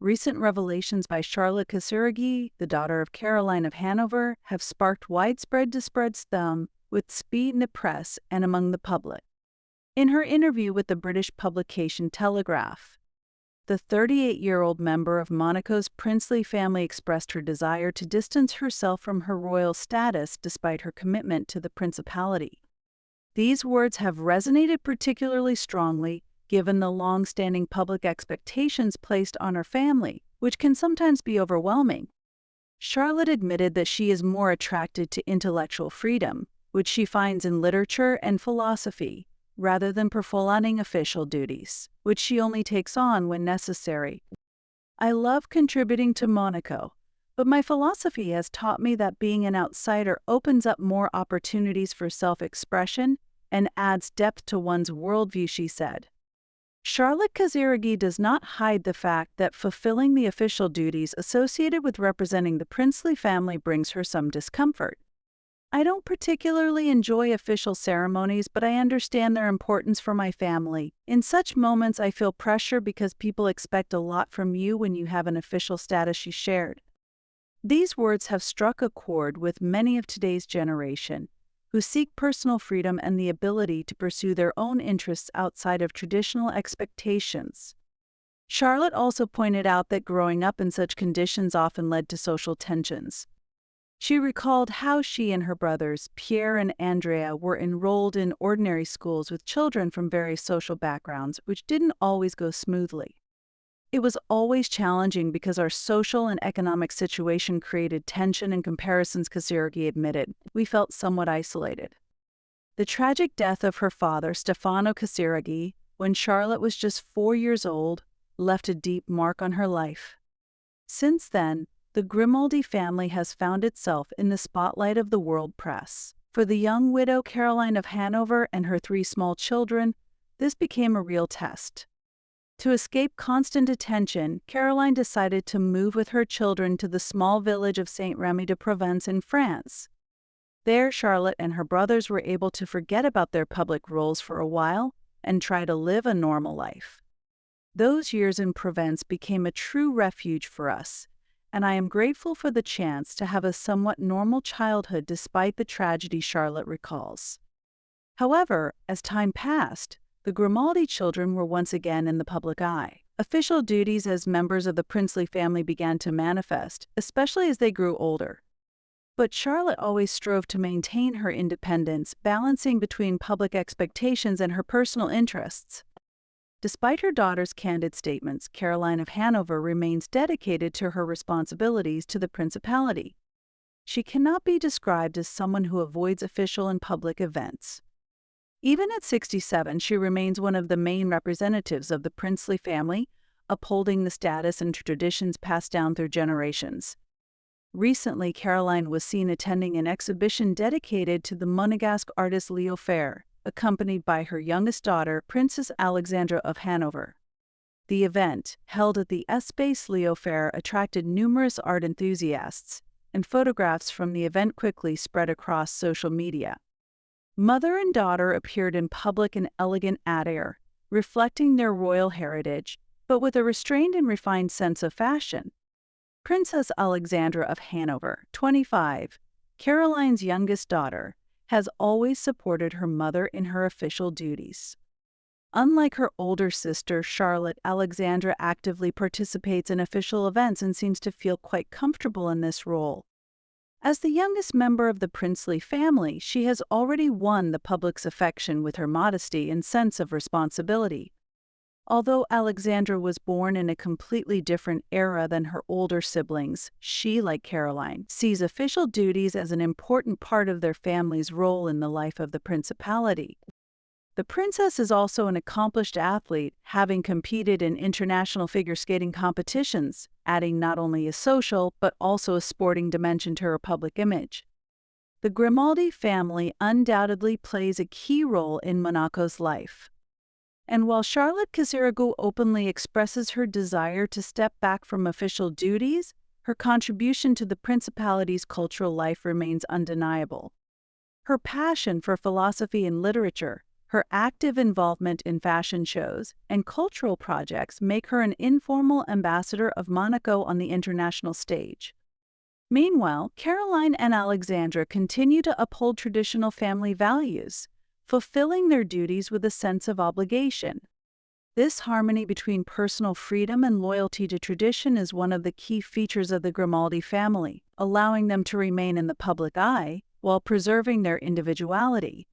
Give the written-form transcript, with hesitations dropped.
Recent revelations by Charlotte Casiraghi, the daughter of Caroline of Hanover, have sparked widespread dispredstum with speed in the press and among the public. In her interview with the British publication Telegraph, the 38-year-old member of Monaco's princely family expressed her desire to distance herself from her royal status despite her commitment to the principality. These words have resonated particularly strongly given the long-standing public expectations placed on her family, which can sometimes be overwhelming. Charlotte admitted that she is more attracted to intellectual freedom, which she finds in literature and philosophy, rather than performing official duties, which she only takes on when necessary. I love contributing to Monaco, but my philosophy has taught me that being an outsider opens up more opportunities for self-expression and adds depth to one's worldview, she said. Charlotte Casiraghi does not hide the fact that fulfilling the official duties associated with representing the princely family brings her some discomfort. I don't particularly enjoy official ceremonies, but I understand their importance for my family. In such moments, I feel pressure because people expect a lot from you when you have an official status, she shared. These words have struck a chord with many of today's generation, who seek personal freedom and the ability to pursue their own interests outside of traditional expectations. Charlotte also pointed out that growing up in such conditions often led to social tensions. She recalled how she and her brothers, Pierre and Andrea, were enrolled in ordinary schools with children from various social backgrounds, which didn't always go smoothly. It was always challenging because our social and economic situation created tension and comparisons, Casiraghi admitted. We felt somewhat isolated. The tragic death of her father, Stefano Casiraghi, when Charlotte was just 4 years old, left a deep mark on her life. Since then, the Grimaldi family has found itself in the spotlight of the world press. For the young widow Caroline of Hanover and her 3 small children, this became a real test. To escape constant attention, Caroline decided to move with her children to the small village of Saint-Rémy de Provence in France. There, Charlotte and her brothers were able to forget about their public roles for a while and try to live a normal life. Those years in Provence became a true refuge for us, and I am grateful for the chance to have a somewhat normal childhood despite the tragedy, Charlotte recalls. However, as time passed, the Grimaldi children were once again in the public eye. Official duties as members of the princely family began to manifest, especially as they grew older. But Charlotte always strove to maintain her independence, balancing between public expectations and her personal interests. Despite her daughter's candid statements, Caroline of Hanover remains dedicated to her responsibilities to the principality. She cannot be described as someone who avoids official and public events. Even at 67, she remains one of the main representatives of the princely family, upholding the status and traditions passed down through generations. Recently, Caroline was seen attending an exhibition dedicated to the Monegasque artist Leo Ferre, accompanied by her youngest daughter, Princess Alexandra of Hanover. The event, held at the Espace Leo Ferre, attracted numerous art enthusiasts, and photographs from the event quickly spread across social media. Mother and daughter appeared in public in elegant attire, reflecting their royal heritage, but with a restrained and refined sense of fashion. Princess Alexandra of Hanover, 25, Caroline's youngest daughter, has always supported her mother in her official duties. Unlike her older sister, Charlotte, Alexandra actively participates in official events and seems to feel quite comfortable in this role. As the youngest member of the princely family, she has already won the public's affection with her modesty and sense of responsibility. Although Alexandra was born in a completely different era than her older siblings, she, like Caroline, sees official duties as an important part of their family's role in the life of the principality. The princess is also an accomplished athlete, having competed in international figure skating competitions, adding not only a social but also a sporting dimension to her public image. The Grimaldi family undoubtedly plays a key role in Monaco's life. And while Charlotte Casiraghi openly expresses her desire to step back from official duties, her contribution to the principality's cultural life remains undeniable. Her passion for philosophy and literature, Her active involvement in fashion shows and cultural projects make her an informal ambassador of Monaco on the international stage. Meanwhile, Caroline and Alexandra continue to uphold traditional family values, fulfilling their duties with a sense of obligation. This harmony between personal freedom and loyalty to tradition is one of the key features of the Grimaldi family, allowing them to remain in the public eye while preserving their individuality.